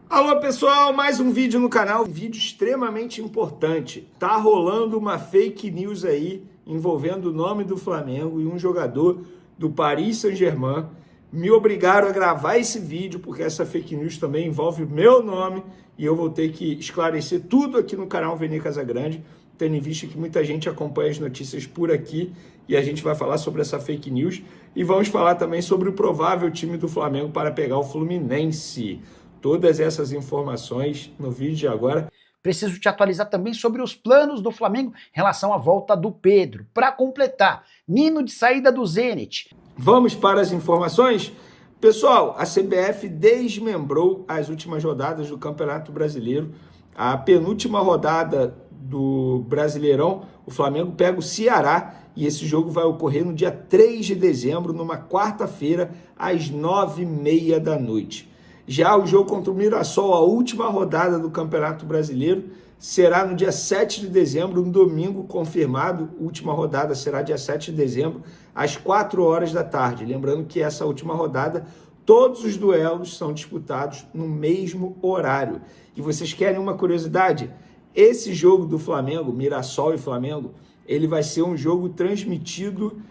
Alô pessoal, mais um vídeo no canal, um vídeo extremamente importante. Tá rolando uma fake news aí envolvendo o nome do Flamengo e um jogador do Paris Saint-Germain. Me obrigaram a gravar esse vídeo porque essa fake news também envolve o meu nome e eu vou ter que esclarecer tudo aqui no canal Vene Casagrande, tendo em vista que muita gente acompanha as notícias por aqui e a gente vai falar sobre essa fake news e vamos falar também sobre o provável time do Flamengo para pegar o Fluminense. Todas essas informações no vídeo de agora. Preciso te atualizar também sobre os planos do Flamengo em relação à volta do Pedro. Para completar, Nino de saída do Zenit. Vamos para as informações? Pessoal, a CBF desmembrou as últimas rodadas do Campeonato Brasileiro. A penúltima rodada do Brasileirão, o Flamengo pega o Ceará e esse jogo vai ocorrer no dia 3 de dezembro, numa quarta-feira, às 9h30 da noite. Já o jogo contra o Mirassol, a última rodada do Campeonato Brasileiro, será no dia 7 de dezembro, um domingo confirmado. A última rodada será dia 7 de dezembro, às 4 horas da tarde. Lembrando que essa última rodada, todos os duelos são disputados no mesmo horário. E vocês querem uma curiosidade? Esse jogo do Flamengo, Mirassol e Flamengo, ele vai ser um jogo transmitido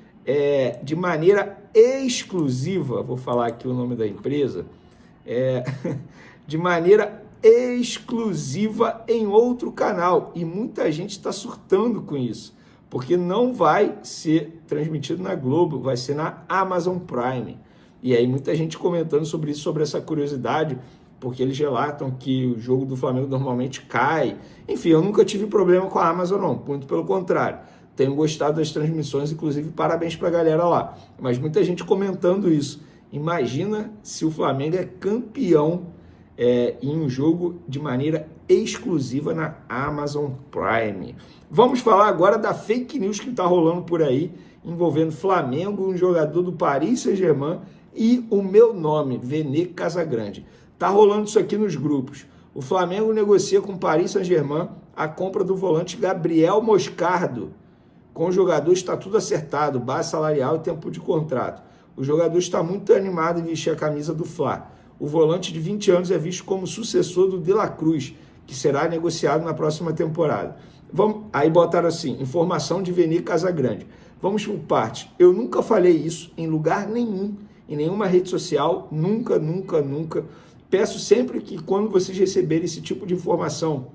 de maneira exclusiva. Vou falar aqui o nome da empresa. De maneira exclusiva em outro canal, e muita gente está surtando com isso, porque não vai ser transmitido na Globo, vai ser na Amazon Prime, e aí muita gente comentando sobre isso, sobre essa curiosidade, porque eles relatam que o jogo do Flamengo normalmente cai. Enfim, eu nunca tive problema com a Amazon não, muito pelo contrário, tenho gostado das transmissões, inclusive parabéns para a galera lá, mas muita gente comentando isso. Imagina se o Flamengo é campeão em um jogo de maneira exclusiva na Amazon Prime. Vamos falar agora da fake news que está rolando por aí, envolvendo Flamengo, um jogador do Paris Saint-Germain e o meu nome, Vene Casagrande. Está rolando isso aqui nos grupos. O Flamengo negocia com o Paris Saint-Germain a compra do volante Gabriel Moscardo. Com o jogador está tudo acertado, base salarial e tempo de contrato. O jogador está muito animado em vestir a camisa do Fla. O volante de 20 anos é visto como sucessor do De La Cruz, que será negociado na próxima temporada. Aí botaram assim, informação de Vene Casagrande. Vamos por parte. Eu nunca falei isso em lugar nenhum, em nenhuma rede social, nunca. Peço sempre que quando vocês receberem esse tipo de informação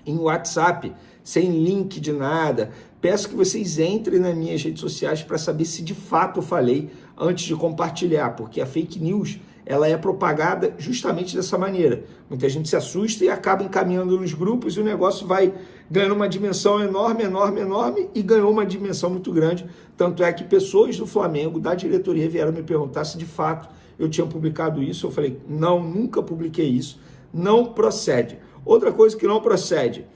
em WhatsApp, sem link de nada, peço que vocês entrem nas minhas redes sociais para saber se de fato eu falei antes de compartilhar, porque a fake news ela é propagada justamente dessa maneira. Muita gente se assusta e acaba encaminhando nos grupos e o negócio vai ganhando uma dimensão enorme e ganhou uma dimensão muito grande. Tanto é que pessoas do Flamengo, da diretoria, vieram me perguntar se de fato eu tinha publicado isso. Eu falei, não, nunca publiquei isso, não procede. Outra coisa que não procede,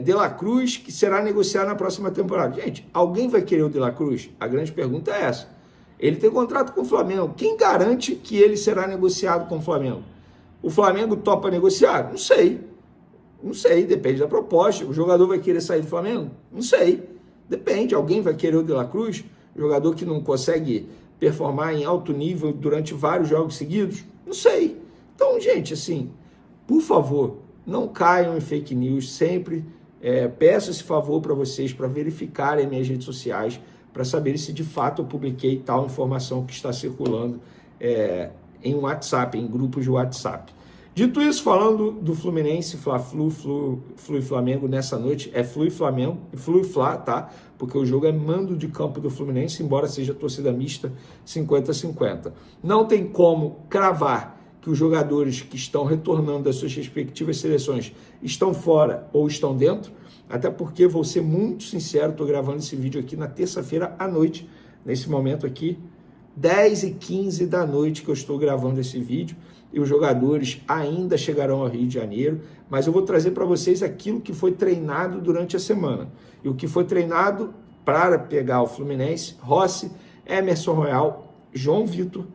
De La Cruz, que será negociado na próxima temporada. Gente, alguém vai querer o De La Cruz? A grande pergunta é essa. Ele tem contrato com o Flamengo. Quem garante que ele será negociado com o Flamengo? O Flamengo topa negociar? Não sei. Não sei, depende da proposta. O jogador vai querer sair do Flamengo? Não sei. Depende. Alguém vai querer o De La Cruz? Jogador que não consegue performar em alto nível durante vários jogos seguidos? Não sei. Então, gente, assim, por favor, não caiam em fake news. Sempre peço esse favor para vocês, para verificarem minhas redes sociais, para saber se de fato eu publiquei tal informação que está circulando em WhatsApp, em grupos de WhatsApp. Dito isso, falando do Fluminense, Fla-Flu, Flu e Flamengo nessa noite, Flu e Flamengo, Flu e Fla, tá? Porque o jogo é mando de campo do Fluminense, embora seja torcida mista 50-50. Não tem como cravar que os jogadores que estão retornando das suas respectivas seleções estão fora ou estão dentro, até porque, vou ser muito sincero, estou gravando esse vídeo aqui na terça-feira à noite, nesse momento aqui, 10h15 da noite que eu estou gravando esse vídeo, e os jogadores ainda chegarão ao Rio de Janeiro, mas eu vou trazer para vocês aquilo que foi treinado durante a semana. E o que foi treinado para pegar o Fluminense: Rossi, Emerson Royal, João Vitor,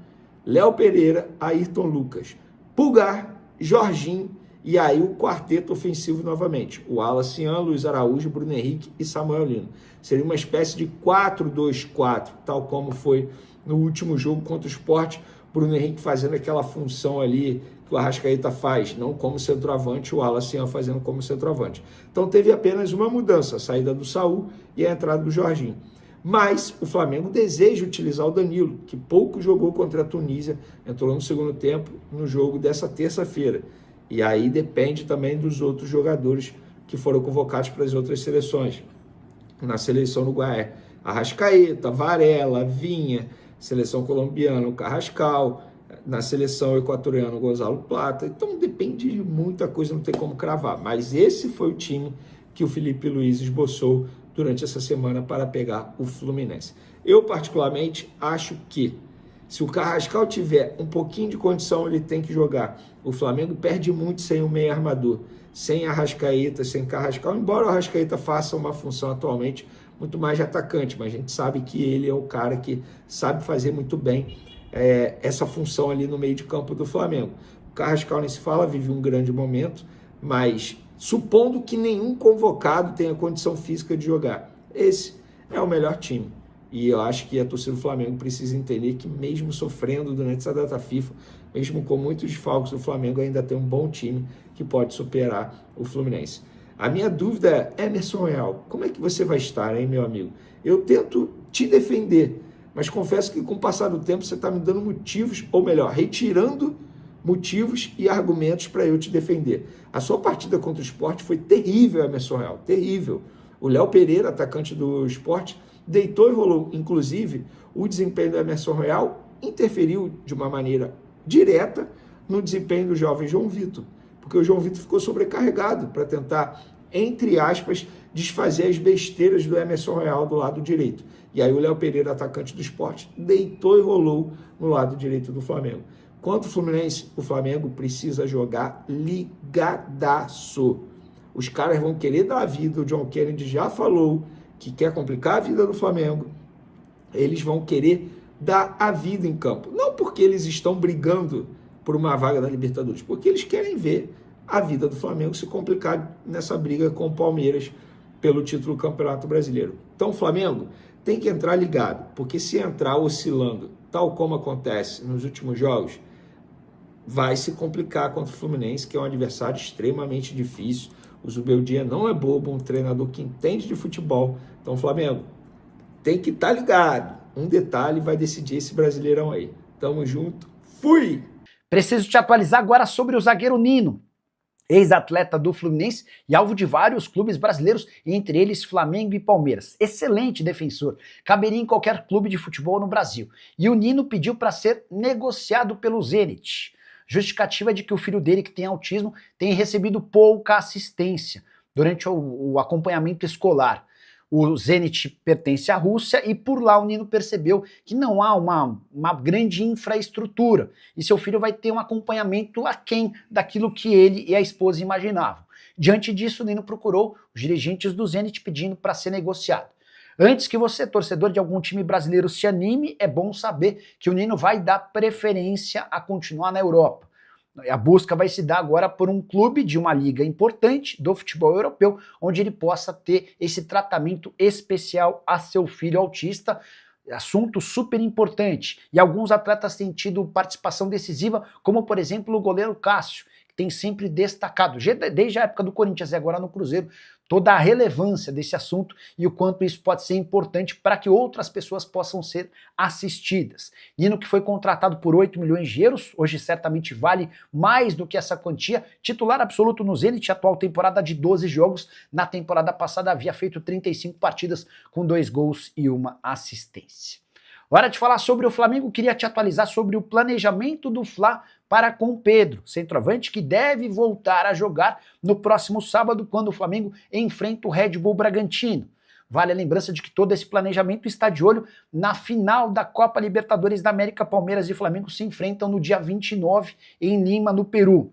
Léo Pereira, Ayrton Lucas, Pulgar, Jorginho, e aí o quarteto ofensivo novamente, o Wallace, Luiz Araújo, Bruno Henrique e Samuel Lino. Seria uma espécie de 4-2-4, tal como foi no último jogo contra o Sport, Bruno Henrique fazendo aquela função ali que o Arrascaeta faz, não como centroavante, o Wallace ia fazendo como centroavante. Então teve apenas uma mudança, a saída do Saul e a entrada do Jorginho. Mas o Flamengo deseja utilizar o Danilo, que pouco jogou contra a Tunísia, entrou no segundo tempo no jogo dessa terça-feira. E aí depende também dos outros jogadores que foram convocados para as outras seleções. Na seleção uruguaia, Arrascaeta, Varela, Vinha, seleção colombiana, o Carrascal, na seleção equatoriana, o Gonzalo Plata. Então depende de muita coisa, não tem como cravar. Mas esse foi o time que o Felipe Luiz esboçou durante essa semana para pegar o Fluminense. Eu, particularmente, acho que se o Carrascal tiver um pouquinho de condição, ele tem que jogar. O Flamengo perde muito sem o meio armador, sem Arrascaeta, sem Carrascal, embora o Arrascaeta faça uma função atualmente muito mais de atacante, mas a gente sabe que ele é o cara que sabe fazer muito bem essa função ali no meio de campo do Flamengo. O Carrascal nem se fala, vive um grande momento, mas supondo que nenhum convocado tenha condição física de jogar, esse é o melhor time. E eu acho que a torcida do Flamengo precisa entender que mesmo sofrendo durante essa data FIFA, mesmo com muitos desfalques, o Flamengo ainda tem um bom time que pode superar o Fluminense. A minha dúvida é, Emerson Real, como é que você vai estar, hein, meu amigo? Eu tento te defender, mas confesso que com o passar do tempo você está me dando motivos, ou melhor, retirando motivos e argumentos para eu te defender. A sua partida contra o Sport foi terrível, Emerson Real, terrível. O Léo Pereira, atacante do Sport, deitou e rolou. Inclusive, o desempenho do Emerson Real interferiu de uma maneira direta no desempenho do jovem João Vitor, porque o João Vitor ficou sobrecarregado para tentar, entre aspas, desfazer as besteiras do Emerson Real do lado direito. E aí o Léo Pereira, atacante do Sport, deitou e rolou no lado direito do Flamengo. Quanto ao Fluminense, o Flamengo precisa jogar ligadaço. Os caras vão querer dar a vida, o John Kennedy já falou que quer complicar a vida do Flamengo, eles vão querer dar a vida em campo. Não porque eles estão brigando por uma vaga da Libertadores, porque eles querem ver a vida do Flamengo se complicar nessa briga com o Palmeiras pelo título do Campeonato Brasileiro. Então o Flamengo tem que entrar ligado, porque se entrar oscilando, tal como acontece nos últimos jogos, vai se complicar contra o Fluminense, que é um adversário extremamente difícil. O Zubeldia não é bobo, um treinador que entende de futebol. Então, Flamengo, tem que estar ligado. Um detalhe vai decidir esse Brasileirão aí. Tamo junto. Fui! Preciso te atualizar agora sobre o zagueiro Nino, ex-atleta do Fluminense e alvo de vários clubes brasileiros, entre eles Flamengo e Palmeiras. Excelente defensor, caberia em qualquer clube de futebol no Brasil. E o Nino pediu para ser negociado pelo Zenit. Justificativa de que o filho dele, que tem autismo, tem recebido pouca assistência durante o acompanhamento escolar. O Zenit pertence à Rússia e por lá o Nino percebeu que não há uma grande infraestrutura e seu filho vai ter um acompanhamento aquém daquilo que ele e a esposa imaginavam. Diante disso, o Nino procurou os dirigentes do Zenit pedindo para ser negociado. Antes que você, torcedor de algum time brasileiro, se anime, é bom saber que o Nino vai dar preferência a continuar na Europa. A busca vai se dar agora por um clube de uma liga importante do futebol europeu, onde ele possa ter esse tratamento especial a seu filho autista, assunto super importante. E alguns atletas têm tido participação decisiva, como por exemplo o goleiro Cássio, que tem sempre destacado, desde a época do Corinthians e agora no Cruzeiro, toda a relevância desse assunto e o quanto isso pode ser importante para que outras pessoas possam ser assistidas. Nino, que foi contratado por 8 milhões de euros, hoje certamente vale mais do que essa quantia, titular absoluto no Zenit, atual temporada de 12 jogos, na temporada passada havia feito 35 partidas com 2 gols e 1 assistência. Hora de falar sobre o Flamengo, queria te atualizar sobre o planejamento do Fla para com Pedro, centroavante que deve voltar a jogar no próximo sábado, quando o Flamengo enfrenta o Red Bull Bragantino. Vale a lembrança de que todo esse planejamento está de olho na final da Copa Libertadores da América. Palmeiras e Flamengo se enfrentam no dia 29 em Lima, no Peru.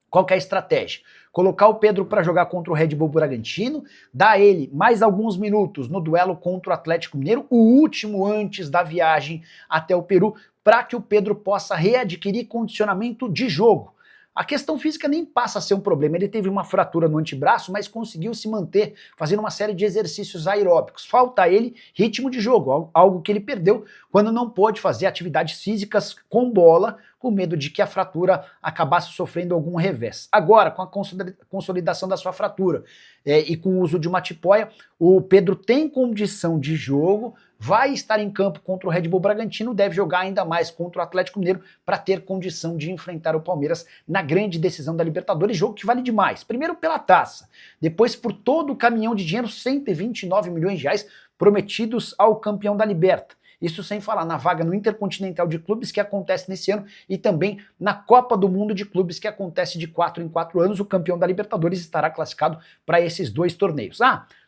Qual que é a estratégia? Colocar o Pedro para jogar contra o Red Bull Bragantino, dar a ele mais alguns minutos no duelo contra o Atlético Mineiro, o último antes da viagem até o Peru, para que o Pedro possa readquirir condicionamento de jogo. A questão física nem passa a ser um problema. Ele teve uma fratura no antebraço, mas conseguiu se manter fazendo uma série de exercícios aeróbicos. Falta a ele ritmo de jogo, algo que ele perdeu quando não pôde fazer atividades físicas com bola, com medo de que a fratura acabasse sofrendo algum revés. Agora, com a consolidação da sua fratura e com o uso de uma tipóia, o Pedro tem condição de jogo, vai estar em campo contra o Red Bull Bragantino, deve jogar ainda mais contra o Atlético Mineiro para ter condição de enfrentar o Palmeiras na grande decisão da Libertadores, jogo que vale demais. Primeiro pela taça, depois por todo o caminhão de dinheiro, 129 milhões de reais prometidos ao campeão da Liberta. Isso sem falar na vaga no Intercontinental de Clubes que acontece nesse ano e também na Copa do Mundo de Clubes que acontece de 4 em 4 anos. O campeão da Libertadores estará classificado para esses 2 torneios.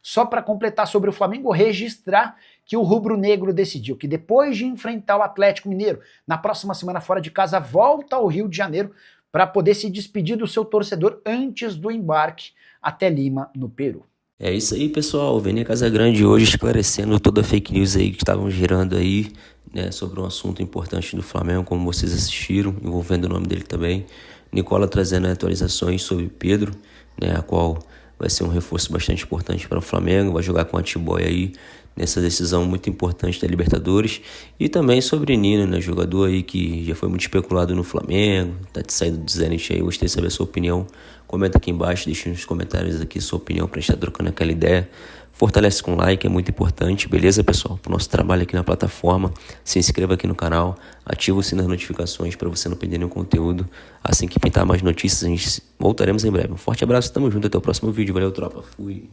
Só para completar sobre o Flamengo, registrar que o rubro-negro decidiu que depois de enfrentar o Atlético Mineiro na próxima semana fora de casa, volta ao Rio de Janeiro para poder se despedir do seu torcedor antes do embarque até Lima, no Peru. É isso aí, pessoal. Vene Casagrande hoje esclarecendo toda a fake news aí que estavam girando aí, né, sobre um assunto importante do Flamengo, como vocês assistiram, envolvendo o nome dele também. Nicola trazendo atualizações sobre Pedro, né, a qual vai ser um reforço bastante importante para o Flamengo, vai jogar com a Tiboia aí nessa decisão muito importante da Libertadores. E também sobre Nino, né, jogador aí que já foi muito especulado no Flamengo, tá saindo do Zenit aí. Gostei de saber a sua opinião. Comenta aqui embaixo, deixa nos comentários aqui sua opinião pra gente estar trocando aquela ideia. Fortalece com like, é muito importante, beleza, pessoal? Pro nosso trabalho aqui na plataforma, se inscreva aqui no canal, ativa o sino das notificações para você não perder nenhum conteúdo. Assim que pintar mais notícias, voltaremos em breve. Um forte abraço, tamo junto, até o próximo vídeo. Valeu, tropa. Fui.